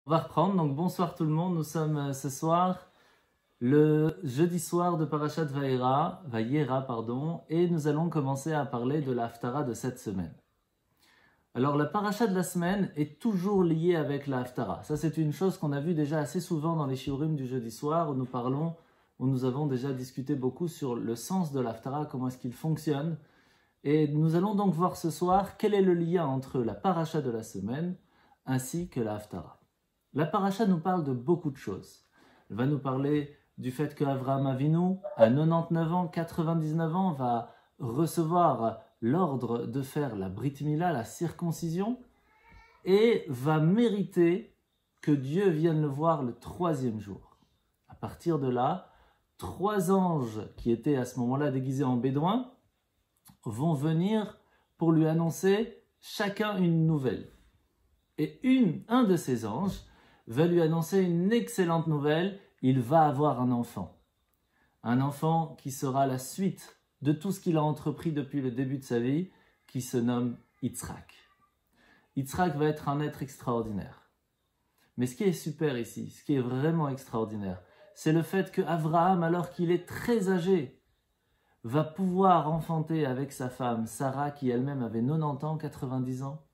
On va reprendre, donc bonsoir tout le monde, nous sommes ce soir le jeudi soir de Parashat Vayera, et nous allons commencer à parler de la Haftara de cette semaine. Alors la Parashat de la semaine est toujours liée avec la Haftara. Ça c'est une chose qu'on a vue déjà assez souvent dans les shiurim du jeudi soir où nous avons déjà discuté beaucoup sur le sens de la Haftara, comment est-ce qu'il fonctionne. Et nous allons donc voir ce soir quel est le lien entre la Parashat de la semaine ainsi que la Haftara. La paracha nous parle de beaucoup de choses. Elle va nous parler du fait qu'Avraham Avinu, à 99 ans, 99 ans, va recevoir l'ordre de faire la Brit Mila, la circoncision, et va mériter que Dieu vienne le voir le 3e jour. À partir de là, 3 anges qui étaient à ce moment-là déguisés en bédouins vont venir pour lui annoncer chacun une nouvelle. Et un de ces anges va lui annoncer une excellente nouvelle, il va avoir un enfant. Un enfant qui sera la suite de tout ce qu'il a entrepris depuis le début de sa vie, qui se nomme Yitzhak. Yitzhak va être un être extraordinaire. Mais ce qui est super ici, ce qui est vraiment extraordinaire, c'est le fait qu'Avraham, alors qu'il est très âgé, va pouvoir enfanter avec sa femme, Sarah, qui elle-même avait 90 ans, 90 ans,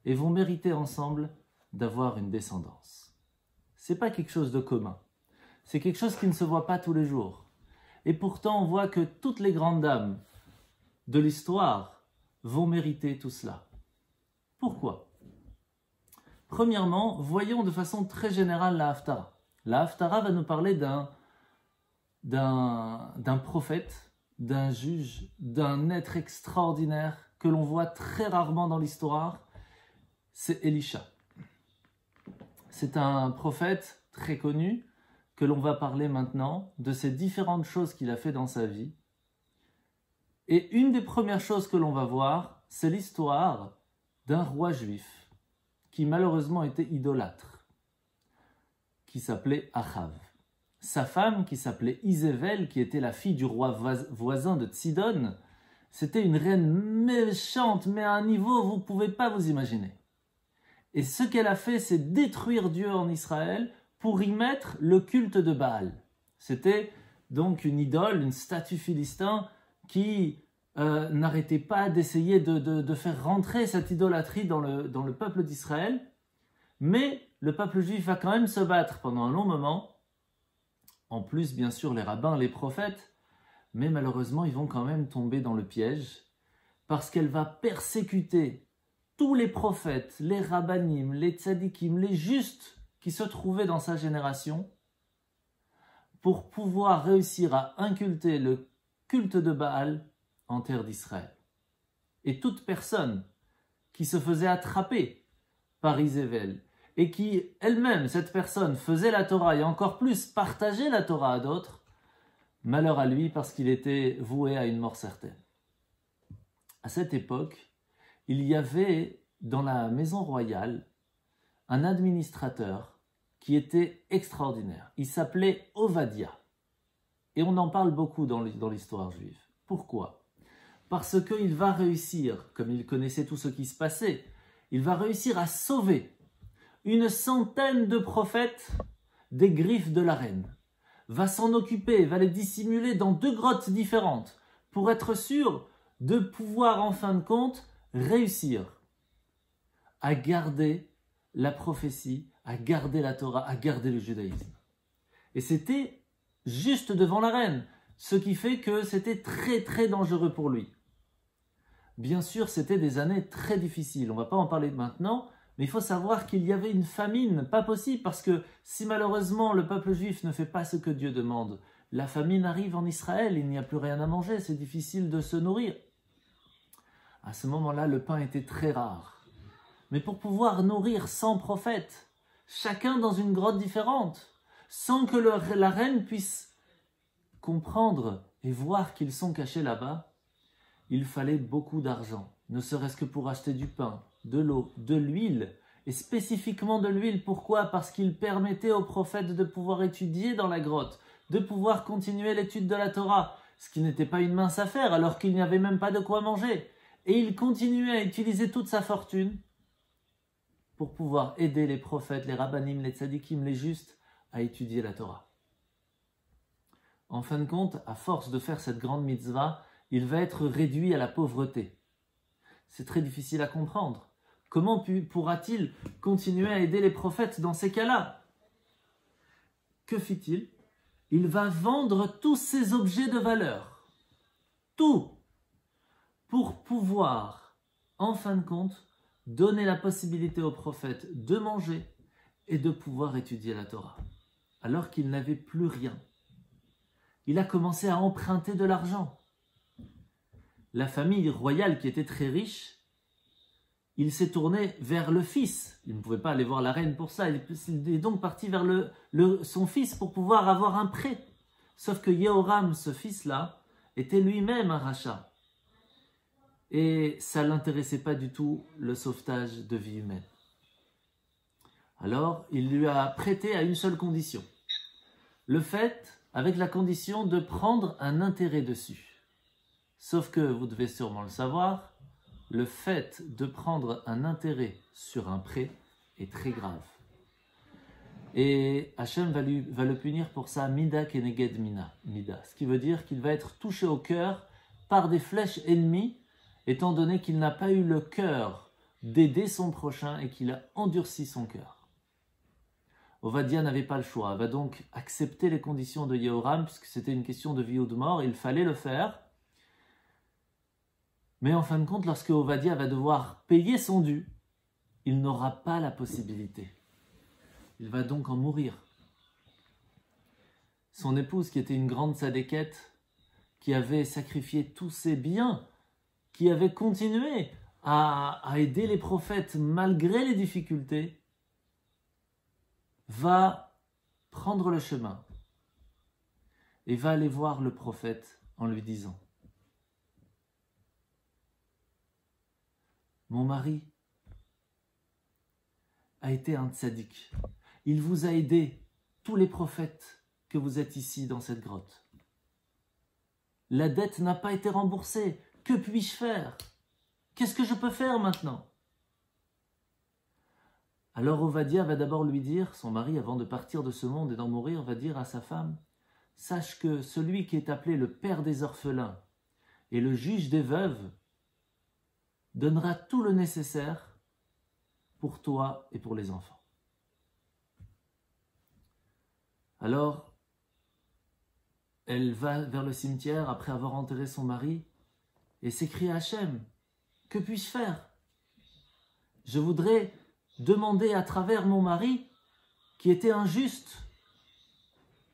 et vont mériter ensemble d'avoir une descendance. C'est pas quelque chose de commun. C'est quelque chose qui ne se voit pas tous les jours. Et pourtant, on voit que toutes les grandes dames de l'histoire vont mériter tout cela. Pourquoi? Premièrement, voyons de façon très générale la Haftara. La Haftara va nous parler d'un prophète, d'un juge, d'un être extraordinaire que l'on voit très rarement dans l'histoire. C'est Elisha. C'est un prophète très connu que l'on va parler maintenant de ces différentes choses qu'il a fait dans sa vie. Et une des premières choses que l'on va voir, c'est l'histoire d'un roi juif qui malheureusement était idolâtre, qui s'appelait Achav. Sa femme, qui s'appelait Isével, qui était la fille du roi voisin de Tsidon, c'était une reine méchante, mais à un niveau vous ne pouvez pas vous imaginer. Et ce qu'elle a fait, c'est détruire Dieu en Israël pour y mettre le culte de Baal. C'était donc une idole, une statue philistin qui n'arrêtait pas d'essayer de faire rentrer cette idolâtrie dans le peuple d'Israël. Mais le peuple juif va quand même se battre pendant un long moment. En plus, bien sûr, les rabbins, les prophètes. Mais malheureusement, ils vont quand même tomber dans le piège parce qu'elle va persécuter tous les prophètes, les rabbanim, les tzadikim, les justes qui se trouvaient dans sa génération pour pouvoir réussir à inculter le culte de Baal en terre d'Israël. Et toute personne qui se faisait attraper par Isével et qui elle-même, cette personne, faisait la Torah et encore plus partageait la Torah à d'autres, malheur à lui parce qu'il était voué à une mort certaine. À cette époque, il y avait dans la maison royale un administrateur qui était extraordinaire. Il s'appelait Ovadia. Et on en parle beaucoup dans l'histoire juive. Pourquoi? Parce qu'il va réussir, comme il connaissait tout ce qui se passait, il va réussir à sauver une centaine de prophètes des griffes de la reine. Va s'en occuper, va les dissimuler dans 2 grottes différentes pour être sûr de pouvoir en fin de compte réussir à garder la prophétie, à garder la Torah, à garder le judaïsme. Et c'était juste devant la reine, ce qui fait que c'était très très dangereux pour lui. Bien sûr, c'était des années très difficiles, on ne va pas en parler maintenant, mais il faut savoir qu'il y avait une famine, pas possible, parce que si malheureusement le peuple juif ne fait pas ce que Dieu demande, la famine arrive en Israël, il n'y a plus rien à manger, c'est difficile de se nourrir. À ce moment-là, le pain était très rare. Mais pour pouvoir nourrir 100 prophètes, chacun dans une grotte différente, sans que la reine puisse comprendre et voir qu'ils sont cachés là-bas, il fallait beaucoup d'argent, ne serait-ce que pour acheter du pain, de l'eau, de l'huile, et spécifiquement de l'huile. Pourquoi? Parce qu'il permettait aux prophètes de pouvoir étudier dans la grotte, de pouvoir continuer l'étude de la Torah, ce qui n'était pas une mince affaire alors qu'il n'y avait même pas de quoi manger. Et il continuait à utiliser toute sa fortune pour pouvoir aider les prophètes, les rabbanim, les tzadikim, les justes à étudier la Torah. En fin de compte, à force de faire cette grande mitzvah, il va être réduit à la pauvreté. C'est très difficile à comprendre. Comment pourra-t-il continuer à aider les prophètes dans ces cas-là? Que fit-il? Il va vendre tous ses objets de valeur. Tout. Pour pouvoir, en fin de compte, donner la possibilité aux prophètes de manger et de pouvoir étudier la Torah. Alors qu'il n'avait plus rien. Il a commencé à emprunter de l'argent. La famille royale qui était très riche, il s'est tourné vers le fils. Il ne pouvait pas aller voir la reine pour ça. Il est donc parti vers son fils pour pouvoir avoir un prêt. Sauf que Yehoram, ce fils-là, était lui-même un rachat. Et ça ne l'intéressait pas du tout, le sauvetage de vie humaine. Alors, il lui a prêté à une seule condition. Le fait, avec la condition de prendre un intérêt dessus. Sauf que, vous devez sûrement le savoir, le fait de prendre un intérêt sur un prêt est très grave. Et Hachem va le punir pour ça, mida keneged mida. Ce qui veut dire qu'il va être touché au cœur par des flèches ennemies, étant donné qu'il n'a pas eu le cœur d'aider son prochain et qu'il a endurci son cœur. Ovadia n'avait pas le choix, il va donc accepter les conditions de Yehoram, puisque c'était une question de vie ou de mort, il fallait le faire. Mais en fin de compte, lorsque Ovadia va devoir payer son dû, il n'aura pas la possibilité. Il va donc en mourir. Son épouse, qui était une grande tzadékette, qui avait sacrifié tous ses biens, qui avait continué à aider les prophètes malgré les difficultés, va prendre le chemin et va aller voir le prophète en lui disant: mon mari a été un tzaddik. Il vous a aidé, tous les prophètes que vous êtes ici dans cette grotte. La dette n'a pas été remboursée. Que puis-je faire? Qu'est-ce que je peux faire maintenant? Alors Ovadia va d'abord lui dire, son mari, avant de partir de ce monde et d'en mourir, va dire à sa femme: sache que celui qui est appelé le père des orphelins et le juge des veuves donnera tout le nécessaire pour toi et pour les enfants. Alors, elle va vers le cimetière après avoir enterré son mari et s'écrie à Hachem: que puis-je faire? Je voudrais demander à travers mon mari, qui était injuste,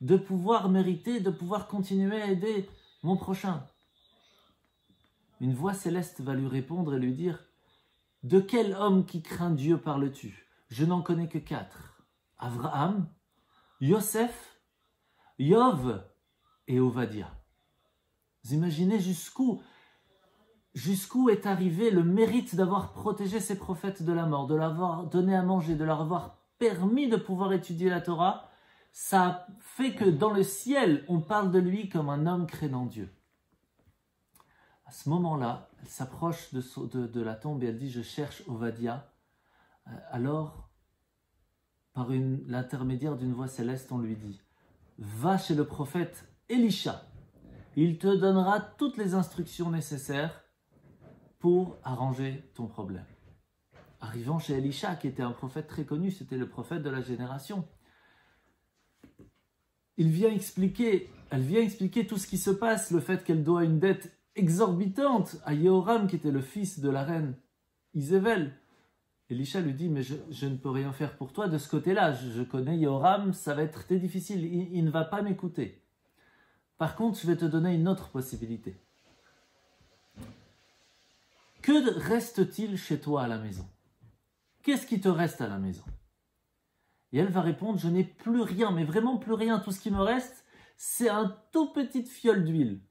de pouvoir mériter, de pouvoir continuer à aider mon prochain. Une voix céleste va lui répondre et lui dire: de quel homme qui craint Dieu parles-tu? Je n'en connais que 4. Abraham, Yosef, Yov et Ovadia. Vous imaginez jusqu'où est arrivé le mérite d'avoir protégé ces prophètes de la mort, de leur avoir donné à manger, de leur avoir permis de pouvoir étudier la Torah. Ça fait que dans le ciel, on parle de lui comme un homme craignant Dieu. À ce moment-là, elle s'approche de la tombe et elle dit: je cherche Ovadia. Alors, par l'intermédiaire d'une voix céleste, on lui dit: va chez le prophète Elisha. Il te donnera toutes les instructions nécessaires pour arranger ton problème. Arrivant chez Elisha, qui était un prophète très connu, c'était le prophète de la génération, elle vient expliquer tout ce qui se passe, le fait qu'elle doit une dette exorbitante à Yehoram, qui était le fils de la reine Isével. Elisha lui dit: mais je ne peux rien faire pour toi de ce côté-là, je connais Yehoram, ça va être très difficile, il ne va pas m'écouter. Par contre, je vais te donner une autre possibilité. Que reste-t-il chez toi à la maison? Qu'est-ce qui te reste à la maison? Et elle va répondre: je n'ai plus rien, mais vraiment plus rien. Tout ce qui me reste, c'est un tout petite fiole d'huile.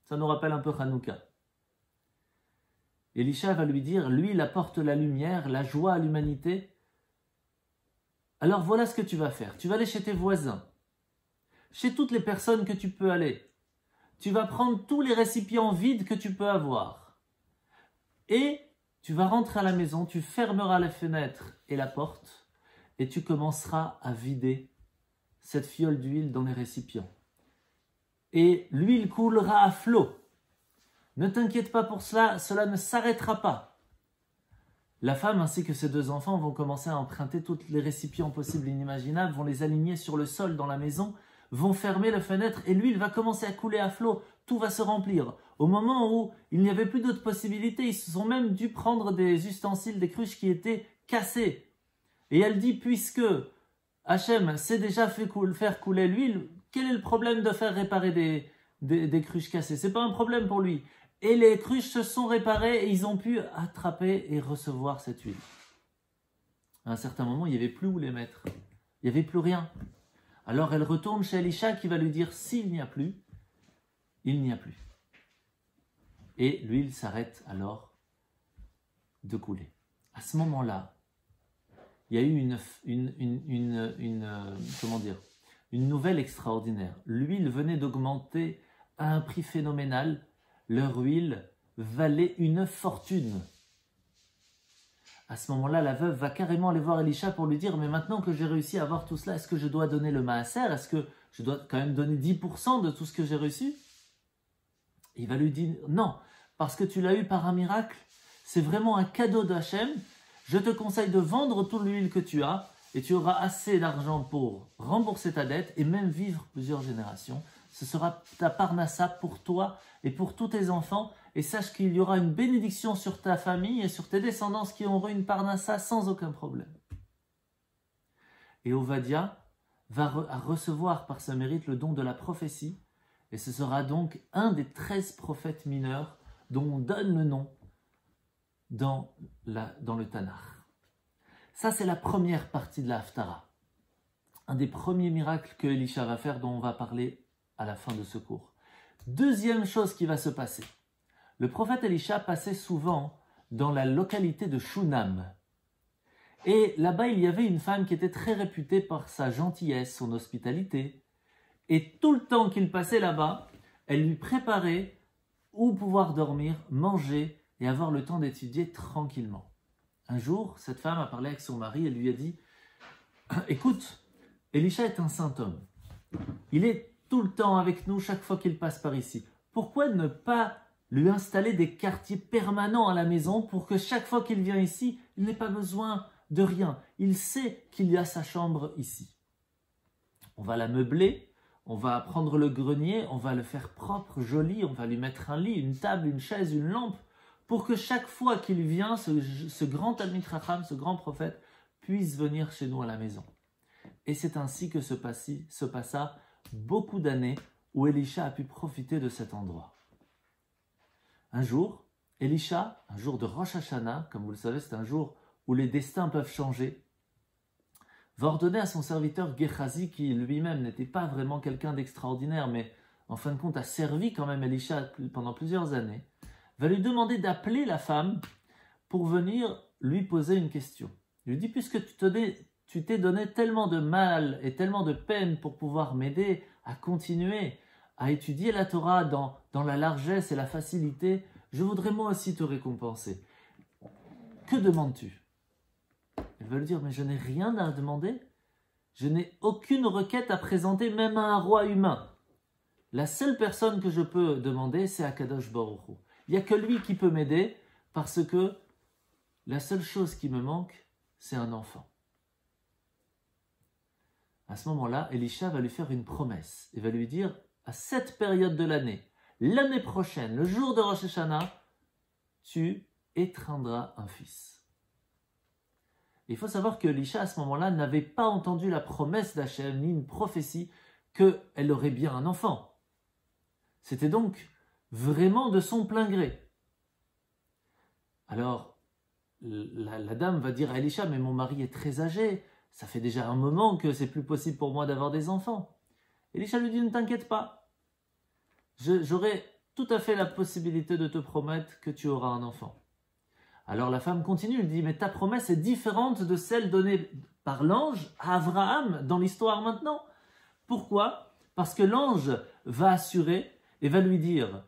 Ça nous rappelle un peu Hanouka. Elisha va lui dire: l'huile apporte la lumière, la joie à l'humanité. Alors voilà ce que tu vas faire. Tu vas aller chez tes voisins, chez toutes les personnes que tu peux aller. Tu vas prendre tous les récipients vides que tu peux avoir. Et tu vas rentrer à la maison, tu fermeras les fenêtres et la porte, et tu commenceras à vider cette fiole d'huile dans les récipients. Et l'huile coulera à flot. Ne t'inquiète pas pour cela, cela ne s'arrêtera pas. La femme ainsi que ses 2 enfants vont commencer à emprunter tous les récipients possibles et inimaginables, vont les aligner sur le sol dans la maison, vont fermer les fenêtres et l'huile va commencer à couler à flot. Tout va se remplir. Au moment où il n'y avait plus d'autres possibilités, ils se sont même dû prendre des ustensiles, des cruches qui étaient cassées. Et elle dit, puisque Hachem sait déjà faire couler l'huile, quel est le problème de faire réparer des cruches cassées? C'est pas un problème pour lui. Et les cruches se sont réparées et ils ont pu attraper et recevoir cette huile. À un certain moment, il n'y avait plus où les mettre. Il n'y avait plus rien. Alors elle retourne chez Elisha qui va lui dire, s'il n'y a plus, il n'y a plus. Et l'huile s'arrête alors de couler. À ce moment-là, il y a eu une nouvelle extraordinaire. L'huile venait d'augmenter à un prix phénoménal. Leur huile valait une fortune. À ce moment-là, la veuve va carrément aller voir Elisha pour lui dire « Mais maintenant que j'ai réussi à avoir tout cela, est-ce que je dois donner le maaser? Est-ce que je dois quand même donner 10% de tout ce que j'ai reçu ?» Il va lui dire « Non, parce que tu l'as eu par un miracle. C'est vraiment un cadeau d'Hachem. Je te conseille de vendre toute l'huile que tu as et tu auras assez d'argent pour rembourser ta dette et même vivre plusieurs générations. Ce sera ta parnassa pour toi et pour tous tes enfants. Et sache qu'il y aura une bénédiction sur ta famille et sur tes descendants qui auront une parnassa sans aucun problème. » Et Ovadia va recevoir par ce mérite le don de la prophétie. Et ce sera donc un des 13 prophètes mineurs dont on donne le nom dans le Tanakh. Ça, c'est la première partie de la Haftara. Un des premiers miracles que Elisha va faire, dont on va parler à la fin de ce cours. Deuxième chose qui va se passer. Le prophète Elisha passait souvent dans la localité de Shunam. Et là-bas, il y avait une femme qui était très réputée par sa gentillesse, son hospitalité. Et tout le temps qu'il passait là-bas, elle lui préparait où pouvoir dormir, manger et avoir le temps d'étudier tranquillement. Un jour, cette femme a parlé avec son mari et lui a dit « Écoute, Elisha est un saint homme. Il est tout le temps avec nous chaque fois qu'il passe par ici. Pourquoi ne pas lui installer des quartiers permanents à la maison pour que chaque fois qu'il vient ici, il n'ait pas besoin de rien. Il sait qu'il y a sa chambre ici. On va la meubler, on va prendre le grenier, on va le faire propre, joli, on va lui mettre un lit, une table, une chaise, une lampe, pour que chaque fois qu'il vient, ce grand Talmid Chacham, ce grand prophète, puisse venir chez nous à la maison. » Et c'est ainsi que se passa beaucoup d'années où Elisha a pu profiter de cet endroit. Un jour, Elisha, un jour de Rosh Hashanah, comme vous le savez, c'est un jour où les destins peuvent changer, va ordonner à son serviteur Gehazi, qui lui-même n'était pas vraiment quelqu'un d'extraordinaire, mais en fin de compte a servi quand même Elisha pendant plusieurs années, va lui demander d'appeler la femme pour venir lui poser une question. Il lui dit, puisque tu t'es donné tellement de mal et tellement de peine pour pouvoir m'aider à continuer à étudier la Torah dans la largesse et la facilité, je voudrais moi aussi te récompenser. Que demandes-tu? Elle va lui dire, mais je n'ai rien à demander. Je n'ai aucune requête à présenter, même à un roi humain. La seule personne que je peux demander, c'est Akadosh Baruch Hu. Il n'y a que lui qui peut m'aider, parce que la seule chose qui me manque, c'est un enfant. À ce moment-là, Elisha va lui faire une promesse et va lui dire, à cette période de l'année prochaine, le jour de Rosh Hashanah, tu étreindras un fils. Il faut savoir que Elisha, à ce moment-là, n'avait pas entendu la promesse d'Hachem, ni une prophétie qu'elle aurait bien un enfant. C'était donc vraiment de son plein gré. Alors, la dame va dire à Elisha, mais mon mari est très âgé, ça fait déjà un moment que c'est plus possible pour moi d'avoir des enfants. Elisha lui dit, ne t'inquiète pas, j'aurai tout à fait la possibilité de te promettre que tu auras un enfant. Alors la femme continue, elle dit, mais ta promesse est différente de celle donnée par l'ange à Abraham dans l'histoire maintenant. Pourquoi? Parce que l'ange va assurer et va lui dire,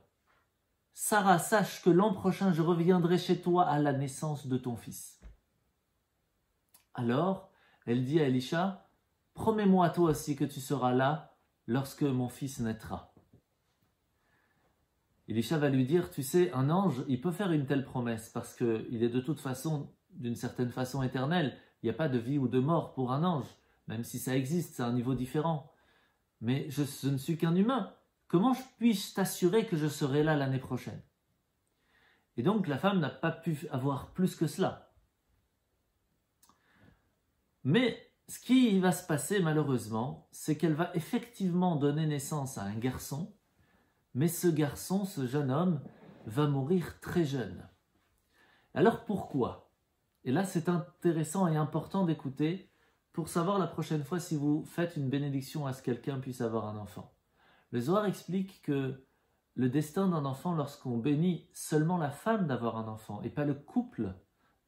Sarah, sache que l'an prochain, je reviendrai chez toi à la naissance de ton fils. Alors, elle dit à Elisha, promets-moi toi aussi que tu seras là lorsque mon fils naîtra. Elisha va lui dire, tu sais, un ange, il peut faire une telle promesse parce qu'il est de toute façon, d'une certaine façon éternel. Il n'y a pas de vie ou de mort pour un ange, même si ça existe, c'est un niveau différent. Mais je ne suis qu'un humain. Comment puis-je t'assurer que je serai là l'année prochaine? Et donc la femme n'a pas pu avoir plus que cela. Mais ce qui va se passer malheureusement, c'est qu'elle va effectivement donner naissance à un garçon, mais ce garçon, ce jeune homme, va mourir très jeune. Alors pourquoi? Et là c'est intéressant et important d'écouter pour savoir la prochaine fois si vous faites une bénédiction à ce que quelqu'un puisse avoir un enfant. Le Zohar explique que le destin d'un enfant, lorsqu'on bénit seulement la femme d'avoir un enfant et pas le couple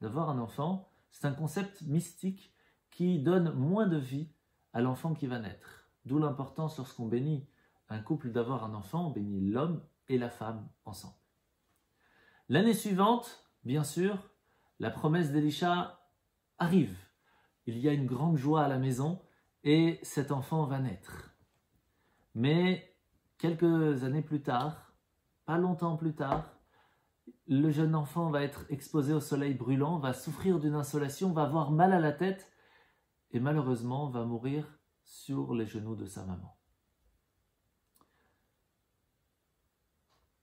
d'avoir un enfant, c'est un concept mystique qui donne moins de vie à l'enfant qui va naître. D'où l'importance lorsqu'on bénit un couple d'avoir un enfant, on bénit l'homme et la femme ensemble. L'année suivante, bien sûr, la promesse d'Elisha arrive. Il y a une grande joie à la maison et cet enfant va naître. Mais quelques années plus tard, pas longtemps plus tard, le jeune enfant va être exposé au soleil brûlant, va souffrir d'une insolation, va avoir mal à la tête et malheureusement va mourir sur les genoux de sa maman.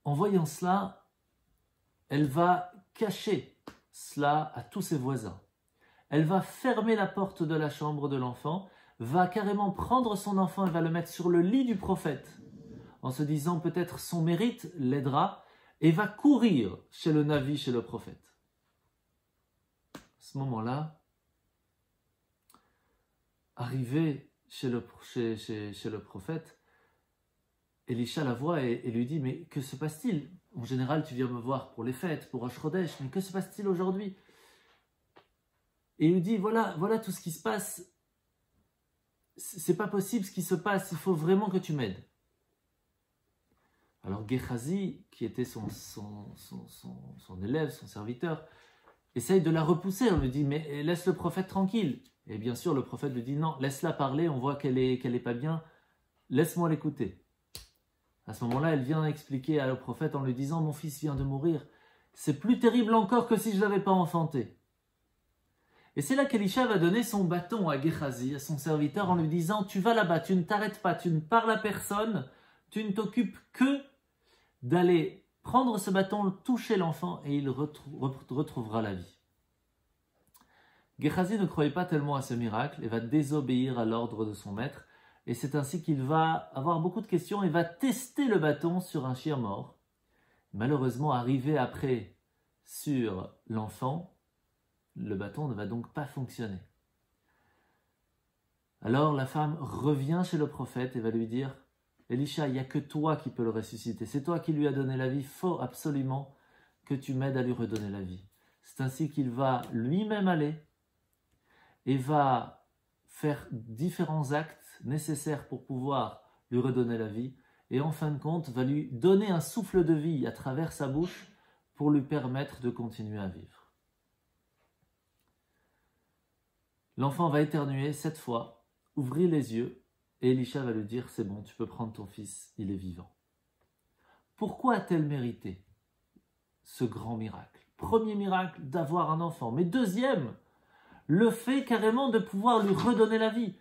En voyant cela, elle va cacher cela à tous ses voisins. Elle va fermer la porte de la chambre de l'enfant, va carrément prendre son enfant et va le mettre sur le lit du prophète, en se disant peut-être son mérite l'aidera, et va courir chez le Navi, chez le prophète. À ce moment-là, arrivé chez le prophète, Elisha la voit et lui dit, mais que se passe-t-il? En général, tu viens me voir pour les fêtes, pour Rosh Chodesh, mais que se passe-t-il aujourd'hui? Et il lui dit, voilà tout ce qui se passe, c'est pas possible ce qui se passe, il faut vraiment que tu m'aides. Alors Gehazi, qui était son élève, son serviteur, essaye de la repousser, on lui dit, mais laisse le prophète tranquille. Et bien sûr, le prophète lui dit, non, laisse-la parler, on voit qu'elle est pas bien, laisse-moi l'écouter. À ce moment-là, elle vient expliquer au prophète en lui disant, mon fils vient de mourir, c'est plus terrible encore que si je ne l'avais pas enfanté. Et c'est là qu'Elisha va donner son bâton à Gehazi, à son serviteur, en lui disant, tu vas là-bas, tu ne t'arrêtes pas, tu ne parles à personne, tu ne t'occupes que d'aller prendre ce bâton, toucher l'enfant et il retrouvera la vie. Gehazi ne croyait pas tellement à ce miracle et va désobéir à l'ordre de son maître. Et c'est ainsi qu'il va avoir beaucoup de questions et va tester le bâton sur un chien mort. Malheureusement, arrivé après sur l'enfant, le bâton ne va donc pas fonctionner. Alors la femme revient chez le prophète et va lui dire, Elisha, il n'y a que toi qui peux le ressusciter. C'est toi qui lui as donné la vie. Il faut absolument que tu m'aides à lui redonner la vie. C'est ainsi qu'il va lui-même aller et va faire différents actes nécessaires pour pouvoir lui redonner la vie et en fin de compte va lui donner un souffle de vie à travers sa bouche pour lui permettre de continuer à vivre. L'enfant va éternuer 7 fois, ouvrir les yeux et Elisha va lui dire, c'est bon, tu peux prendre ton fils, il est vivant. Pourquoi a-t-elle mérité ce grand miracle? Premier miracle, d'avoir un enfant. Mais deuxième, le fait carrément de pouvoir lui redonner la vie.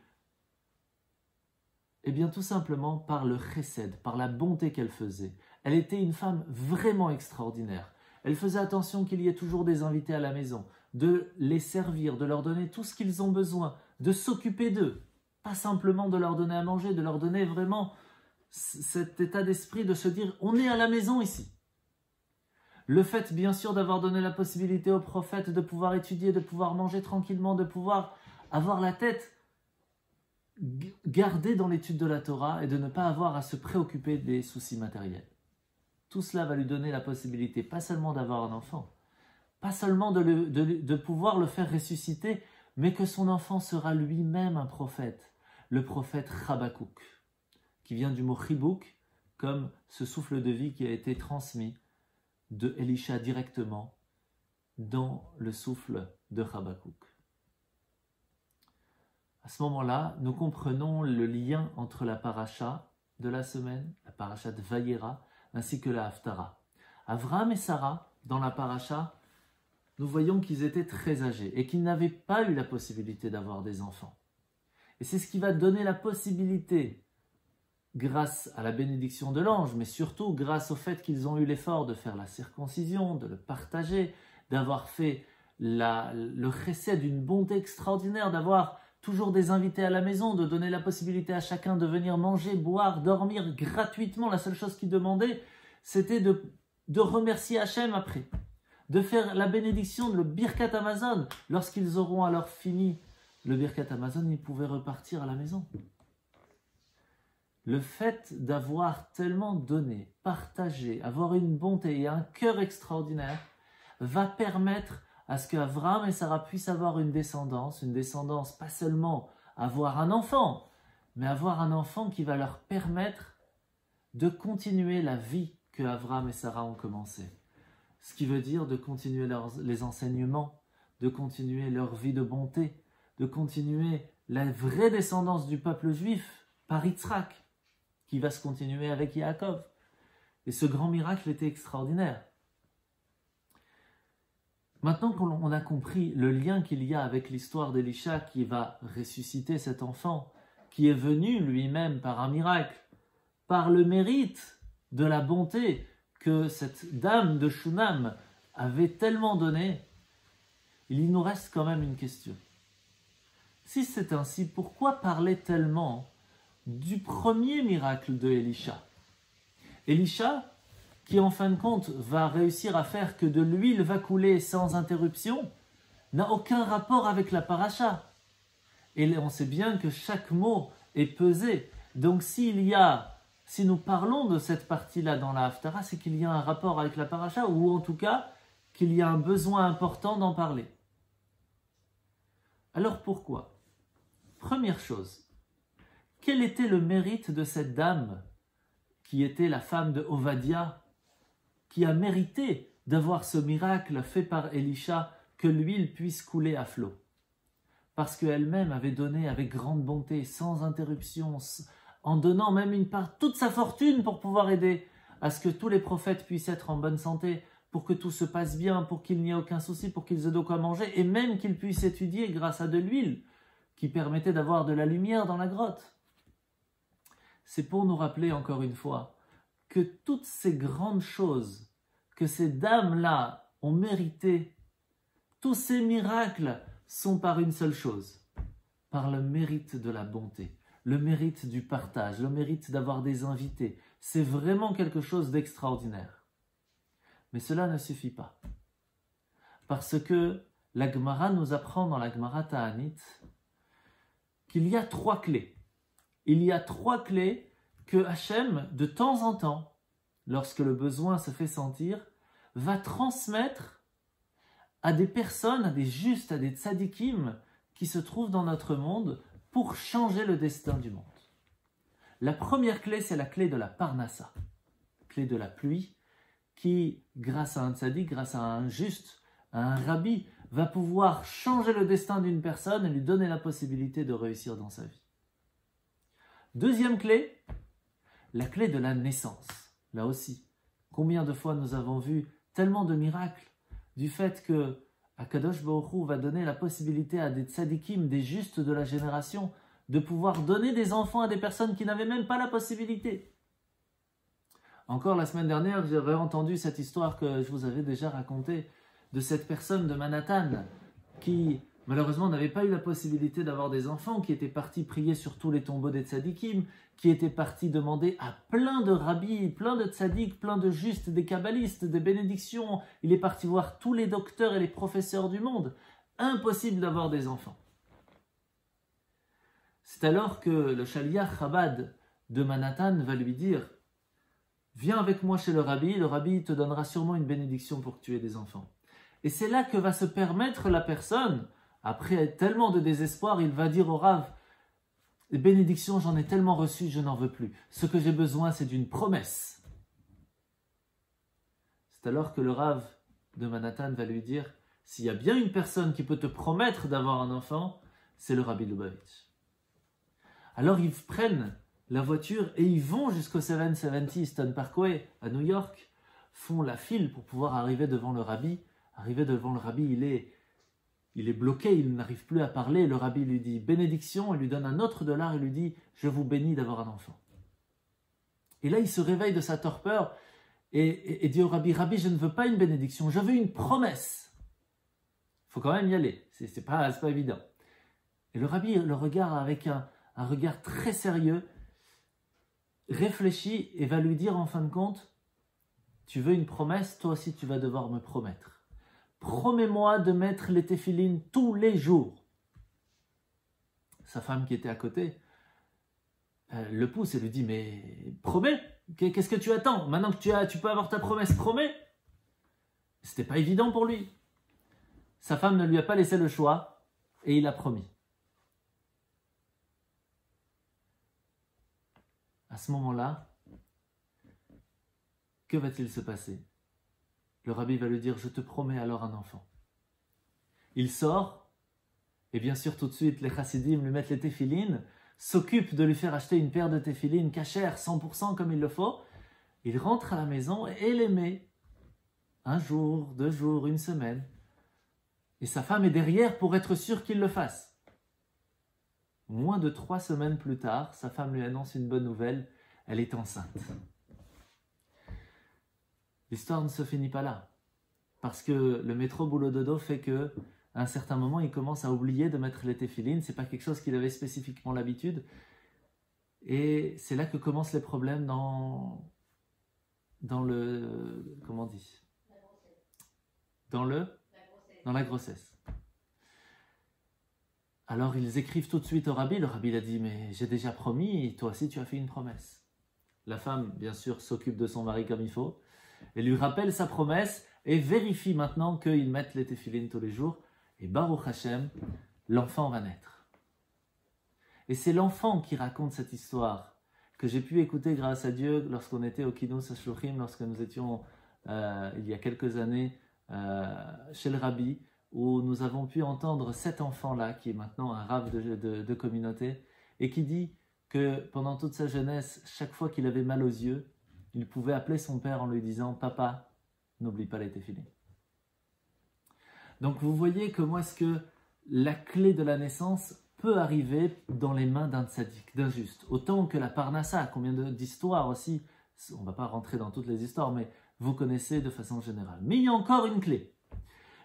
Eh bien tout simplement par le chesed, par la bonté qu'elle faisait. Elle était une femme vraiment extraordinaire. Elle faisait attention qu'il y ait toujours des invités à la maison, de les servir, de leur donner tout ce qu'ils ont besoin, de s'occuper d'eux. Pas simplement de leur donner à manger, de leur donner vraiment cet état d'esprit de se dire « on est à la maison ici ». Le fait bien sûr d'avoir donné la possibilité au prophète de pouvoir étudier, de pouvoir manger tranquillement, de pouvoir avoir la tête gardée dans l'étude de la Torah et de ne pas avoir à se préoccuper des soucis matériels. Tout cela va lui donner la possibilité pas seulement d'avoir un enfant, pas seulement de pouvoir le faire ressusciter, mais que son enfant sera lui-même un prophète, le prophète Habakkuk, qui vient du mot chibouk, comme ce souffle de vie qui a été transmis de Elisha directement dans le souffle de Habakkuk. À ce moment-là, nous comprenons le lien entre la paracha de la semaine, la paracha de Vayera, ainsi que la Haftara. Avraham et Sarah, dans la paracha, nous voyons qu'ils étaient très âgés et qu'ils n'avaient pas eu la possibilité d'avoir des enfants. Et c'est ce qui va donner la possibilité, grâce à la bénédiction de l'ange, mais surtout grâce au fait qu'ils ont eu l'effort de faire la circoncision, de le partager, d'avoir fait le chesed d'une bonté extraordinaire, d'avoir toujours des invités à la maison, de donner la possibilité à chacun de venir manger, boire, dormir gratuitement. La seule chose qu'ils demandaient, c'était de remercier Hachem après, de faire la bénédiction, le Birkat Hamazon. Lorsqu'ils auront alors fini le Birkat Hamazon, ils pouvaient repartir à la maison. Le fait d'avoir tellement donné, partagé, avoir une bonté et un cœur extraordinaire va permettre à ce qu'Avraham et Sarah puissent avoir une descendance pas seulement avoir un enfant, mais avoir un enfant qui va leur permettre de continuer la vie que Avraham et Sarah ont commencée. Ce qui veut dire de continuer les enseignements, de continuer leur vie de bonté, de continuer la vraie descendance du peuple juif par Yitzhak, qui va se continuer avec Yaakov. Et ce grand miracle était extraordinaire. Maintenant qu'on a compris le lien qu'il y a avec l'histoire d'Elisha qui va ressusciter cet enfant, qui est venu lui-même par un miracle, par le mérite de la bonté que cette dame de Shunam avait tellement donné, il nous reste quand même une question. Si c'est ainsi, pourquoi parler tellement du premier miracle de Elisha? Elisha, qui en fin de compte va réussir à faire que de l'huile va couler sans interruption, n'a aucun rapport avec la paracha. Et on sait bien que chaque mot est pesé. Donc si nous parlons de cette partie-là dans la Haftara, c'est qu'il y a un rapport avec la paracha, ou en tout cas qu'il y a un besoin important d'en parler. Alors pourquoi? Première chose, quel était le mérite de cette dame qui était la femme de Ovadia, qui a mérité d'avoir ce miracle fait par Elisha, que l'huile puisse couler à flot? Parce qu'elle-même avait donné avec grande bonté, sans interruption, en donnant même une part, toute sa fortune pour pouvoir aider à ce que tous les prophètes puissent être en bonne santé, pour que tout se passe bien, pour qu'il n'y ait aucun souci, pour qu'ils aient de quoi manger, et même qu'ils puissent étudier grâce à de l'huile qui permettait d'avoir de la lumière dans la grotte. C'est pour nous rappeler encore une fois que toutes ces grandes choses que ces dames-là ont méritées, tous ces miracles sont par une seule chose, par le mérite de la bonté, le mérite du partage, le mérite d'avoir des invités. C'est vraiment quelque chose d'extraordinaire. Mais cela ne suffit pas. Parce que la Gemara nous apprend dans la Gemara Ta'anit qu'il y a 3 clés. Il y a 3 clés que Hachem, de temps en temps, lorsque le besoin se fait sentir, va transmettre à des personnes, à des justes, à des tzadikim qui se trouvent dans notre monde pour changer le destin du monde. La première clé, c'est la clé de la parnassa, clé de la pluie, qui, grâce à un tzadik, grâce à un juste, à un rabbi, va pouvoir changer le destin d'une personne et lui donner la possibilité de réussir dans sa vie. Deuxième clé, la clé de la naissance. Là aussi, combien de fois nous avons vu tellement de miracles du fait que Akadosh Baruch Hu va donner la possibilité à des tzadikim, des justes de la génération, de pouvoir donner des enfants à des personnes qui n'avaient même pas la possibilité. Encore la semaine dernière, j'ai entendu cette histoire que je vous avais déjà racontée de cette personne de Manhattan qui malheureusement n'avait pas eu la possibilité d'avoir des enfants, qui était parti prier sur tous les tombeaux des tzadikim, qui était parti demander à plein de rabbis, plein de tzadiks, plein de justes, des kabbalistes, des bénédictions. Il est parti voir tous les docteurs et les professeurs du monde. Impossible d'avoir des enfants. C'est alors que le Shaliach Chabad de Manhattan va lui dire « Viens avec moi chez le rabbi te donnera sûrement une bénédiction pour que tu aies des enfants. » Et c'est là que va se permettre la personne, après tellement de désespoir, il va dire au Rav « Les bénédictions, j'en ai tellement reçu, je n'en veux plus. Ce que j'ai besoin, c'est d'une promesse. » C'est alors que le Rav de Manhattan va lui dire, s'il y a bien une personne qui peut te promettre d'avoir un enfant, c'est le Rabbi Lubavitch. Alors ils prennent la voiture et ils vont jusqu'au 770 Stone Parkway à New York, font la file pour pouvoir arriver devant le Rabbi. Arrivé devant le Rabbi, il est bloqué, il n'arrive plus à parler. Le Rabbi lui dit bénédiction, il lui donne un autre dollar et lui dit je vous bénis d'avoir un enfant. Et là il se réveille de sa torpeur et dit au Rabbi, Rabbi, je ne veux pas une bénédiction, je veux une promesse. Il faut quand même y aller, c'est pas évident. Et le Rabbi le regarde avec un regard très sérieux, réfléchit et va lui dire en fin de compte, tu veux une promesse, toi aussi tu vas devoir me promettre. Promets-moi de mettre les téphilines tous les jours. Sa femme qui était à côté le pousse et lui dit, mais promets, qu'est-ce que tu attends? Maintenant que tu peux avoir ta promesse, promets. C'était pas évident pour lui. Sa femme ne lui a pas laissé le choix et il a promis. À ce moment-là, que va-t-il se passer? Le Rabbi va lui dire, je te promets alors un enfant. Il sort, et bien sûr tout de suite les chassidim lui mettent les téphilines, s'occupent de lui faire acheter une paire de téphilines cachères, 100% comme il le faut. Il rentre à la maison et les met. Un jour, 2 jours, 1 semaine. Et sa femme est derrière pour être sûre qu'il le fasse. Moins de 3 semaines plus tard, sa femme lui annonce une bonne nouvelle, elle est enceinte. L'histoire ne se finit pas là, parce que le métro boulot dodo fait que, à un certain moment, il commence à oublier de mettre les téphilines. C'est pas quelque chose qu'il avait spécifiquement l'habitude, et c'est là que commencent les problèmes dans le, comment on dit, dans la grossesse. Alors ils écrivent tout de suite au Rabbi. Le Rabbi a dit, mais j'ai déjà promis, et toi aussi tu as fait une promesse. La femme, bien sûr, s'occupe de son mari comme il faut, et lui rappelle sa promesse, et vérifie maintenant qu'ils mettent les téphilines tous les jours, et Baruch Hashem, l'enfant va naître. Et c'est l'enfant qui raconte cette histoire, que j'ai pu écouter grâce à Dieu lorsqu'on était au Kinous HaShluchim, lorsque nous étions, il y a quelques années, chez le Rabbi, où nous avons pu entendre cet enfant-là, qui est maintenant un rav de communauté, et qui dit que pendant toute sa jeunesse, chaque fois qu'il avait mal aux yeux, il pouvait appeler son père en lui disant « Papa, n'oublie pas les téphilines ». Donc vous voyez comment est-ce que la clé de la naissance peut arriver dans les mains d'un tzaddik, d'un juste. Autant que la parnassa, combien d'histoires aussi, on ne va pas rentrer dans toutes les histoires, mais vous connaissez de façon générale. Mais il y a encore une clé.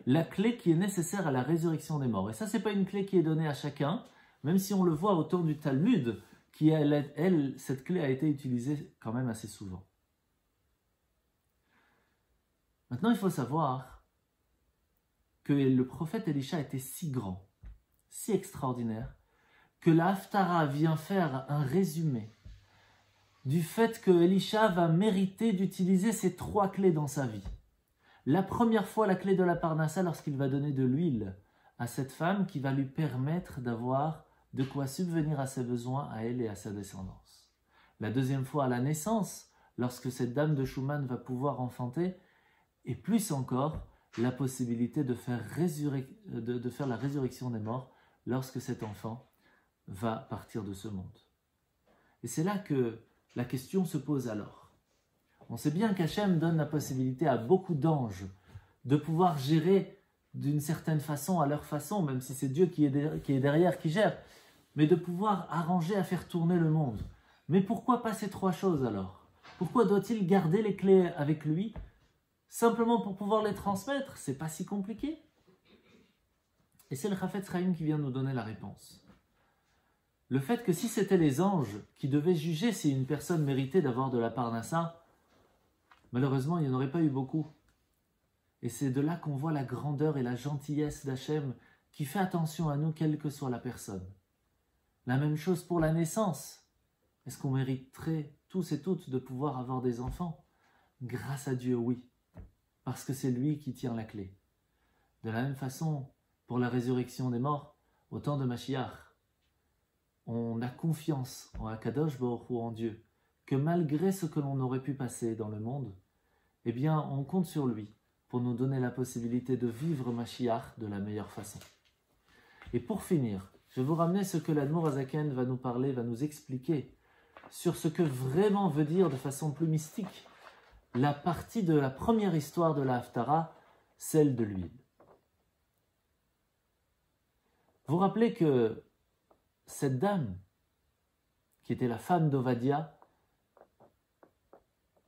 La clé qui est nécessaire à la résurrection des morts. Et ça, ce n'est pas une clé qui est donnée à chacun, même si on le voit autour du Talmud, qui, cette clé a été utilisée quand même assez souvent. Maintenant, il faut savoir que le prophète Elisha était si grand, si extraordinaire, que la Haftara vient faire un résumé du fait que Elisha va mériter d'utiliser ces 3 clés dans sa vie. La première fois, la clé de la parnassa, lorsqu'il va donner de l'huile à cette femme qui va lui permettre d'avoir de quoi subvenir à ses besoins, à elle et à sa descendance. La deuxième fois, à la naissance, lorsque cette dame de Shouman va pouvoir enfanter, et plus encore, la possibilité de faire la résurrection des morts lorsque cet enfant va partir de ce monde. Et c'est là que la question se pose alors. On sait bien qu'Hachem donne la possibilité à beaucoup d'anges de pouvoir gérer d'une certaine façon, à leur façon, même si c'est Dieu qui est derrière, qui gère, mais de pouvoir arranger à faire tourner le monde. Mais pourquoi pas ces 3 choses alors? Pourquoi doit-il garder les clés avec lui? Simplement pour pouvoir les transmettre, c'est pas si compliqué. Et c'est le Chafetz Chaim qui vient nous donner la réponse. Le fait que si c'était les anges qui devaient juger si une personne méritait d'avoir de la parnassa, malheureusement il n'y en aurait pas eu beaucoup. Et c'est de là qu'on voit la grandeur et la gentillesse d'Hachem qui fait attention à nous quelle que soit la personne. La même chose pour la naissance. Est-ce qu'on mériterait tous et toutes de pouvoir avoir des enfants? Grâce à Dieu, oui. Parce que c'est lui qui tient la clé. De la même façon, pour la résurrection des morts, au temps de Mashiach, on a confiance en Akadosh Baruch Hu, en Dieu, que malgré ce que l'on aurait pu passer dans le monde, eh bien, on compte sur lui pour nous donner la possibilité de vivre Mashiach de la meilleure façon. Et pour finir, je vais vous ramener ce que l'Admour Azaken va nous parler, va nous expliquer sur ce que vraiment veut dire de façon plus mystique la partie de la première histoire de la Haftara, celle de l'huile. Vous vous rappelez que cette dame, qui était la femme d'Ovadia,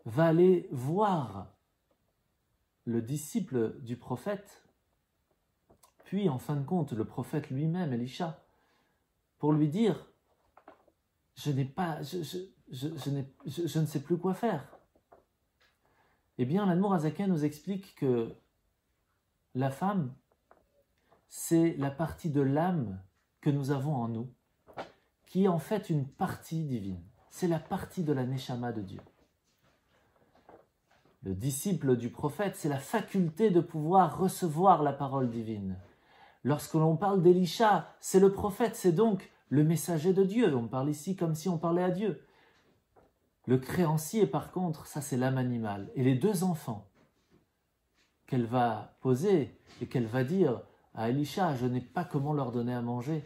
va aller voir le disciple du prophète, puis en fin de compte le prophète lui-même, Elisha, pour lui dire « je ne sais plus quoi faire ». Eh bien, l'Admour Azaken nous explique que la femme, c'est la partie de l'âme que nous avons en nous, qui est en fait une partie divine. C'est la partie de la Neshama de Dieu. Le disciple du prophète, c'est la faculté de pouvoir recevoir la parole divine. Lorsque l'on parle d'Elisha, c'est le prophète, c'est donc le messager de Dieu. On parle ici comme si on parlait à Dieu. Le créancier, par contre, ça c'est l'âme animale. Et les deux enfants qu'elle va poser et qu'elle va dire à Elisha, je n'ai pas comment leur donner à manger,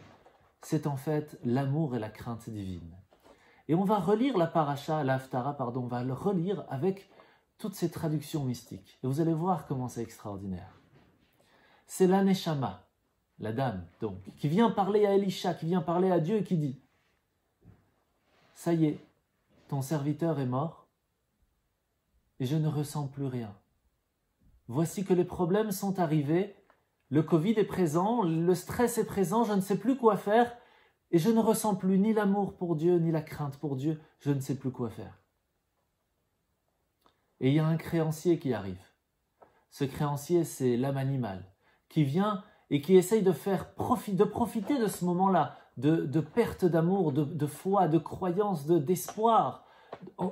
c'est en fait l'amour et la crainte divine. Et on va relire la paracha, la Haftara, pardon, on va le relire avec toutes ces traductions mystiques. Et vous allez voir comment c'est extraordinaire. C'est la Neshama, la dame, donc, qui vient parler à Elisha, qui vient parler à Dieu et qui dit « Ça y est, ton serviteur est mort et je ne ressens plus rien. Voici que les problèmes sont arrivés, le Covid est présent, le stress est présent, je ne sais plus quoi faire et je ne ressens plus ni l'amour pour Dieu, ni la crainte pour Dieu, je ne sais plus quoi faire. » Et il y a un créancier qui arrive. Ce créancier, c'est l'âme animale, qui vient et qui essaye de profiter de ce moment-là, de perte d'amour, de foi, de croyance, d'espoir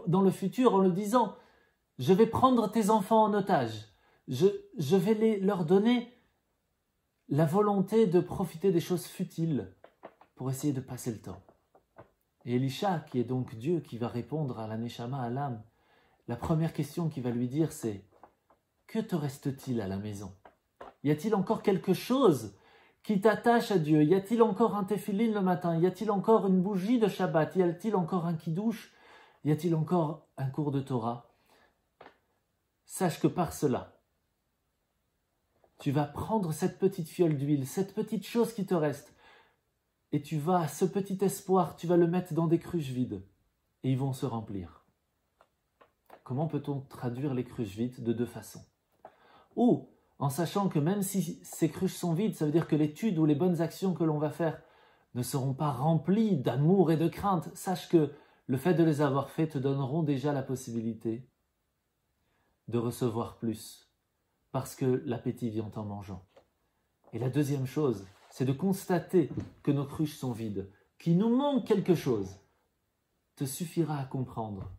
dans le futur, en le disant « Je vais prendre tes enfants en otage, je vais leur donner la volonté de profiter des choses futiles pour essayer de passer le temps. » Et Elisha, qui est donc Dieu, qui va répondre à la Neshama, à l'âme, la première question qu'il va lui dire, c'est « Que te reste-t-il à la maison ? Y a-t-il encore quelque chose qui t'attache à Dieu ? Y a-t-il encore un téphilin le matin ? Y a-t-il encore une bougie de Shabbat ? Y a-t-il encore un kidouche ? Y a-t-il encore un cours de Torah ? Sache que par cela, tu vas prendre cette petite fiole d'huile, cette petite chose qui te reste, et ce petit espoir, tu vas le mettre dans des cruches vides, et ils vont se remplir. Comment peut-on traduire les cruches vides de deux façons ? Ou, en sachant que même si ces cruches sont vides, ça veut dire que l'étude ou les bonnes actions que l'on va faire ne seront pas remplies d'amour et de crainte. Sache que le fait de les avoir fait te donneront déjà la possibilité de recevoir plus, parce que l'appétit vient en mangeant. Et la deuxième chose, c'est de constater que nos cruches sont vides, qu'il nous manque quelque chose, te suffira à comprendre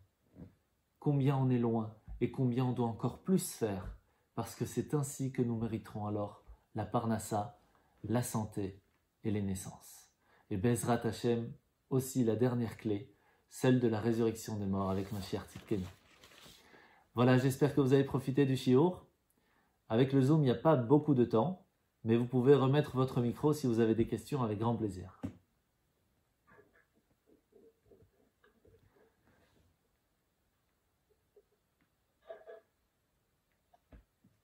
combien on est loin et combien on doit encore plus faire, parce que c'est ainsi que nous mériterons alors la parnassa, la santé et les naissances. Et Bezrat Hashem, aussi la dernière clé, celle de la résurrection des morts avec Mashiach Tzidkenu. Voilà, j'espère que vous avez profité du shiur. Avec le Zoom, il n'y a pas beaucoup de temps, mais vous pouvez remettre votre micro si vous avez des questions avec grand plaisir.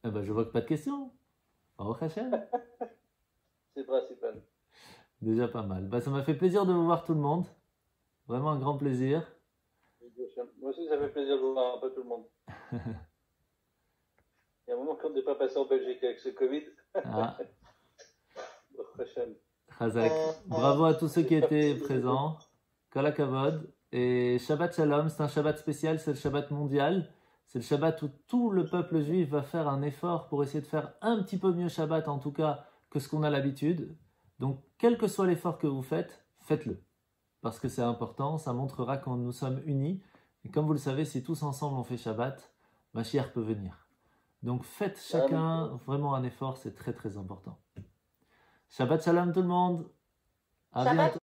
Eh ben, je vois que pas de questions. Baruch Hashem. C'est principal. Déjà pas mal. Ben, ça m'a fait plaisir de vous voir tout le monde. Vraiment un grand plaisir. Moi aussi, ça fait plaisir de voir un peu tout le monde. Il y a un moment qu'on n'est pas passé en Belgique avec ce Covid. Ah. Baruch Hashem. Chazak. Bravo à tous ceux qui étaient présents. Kol hakavod. Et Shabbat Shalom, c'est un Shabbat spécial, c'est le Shabbat mondial. C'est le Shabbat où tout le peuple juif va faire un effort pour essayer de faire un petit peu mieux Shabbat, en tout cas, que ce qu'on a l'habitude. Donc, quel que soit l'effort que vous faites, faites-le. Parce que c'est important, ça montrera quand nous sommes unis. Et comme vous le savez, si tous ensemble on fait Shabbat, Mashiach peut venir. Donc, faites chacun vraiment un effort, c'est très très important. Shabbat Shalom tout le monde. À bientôt.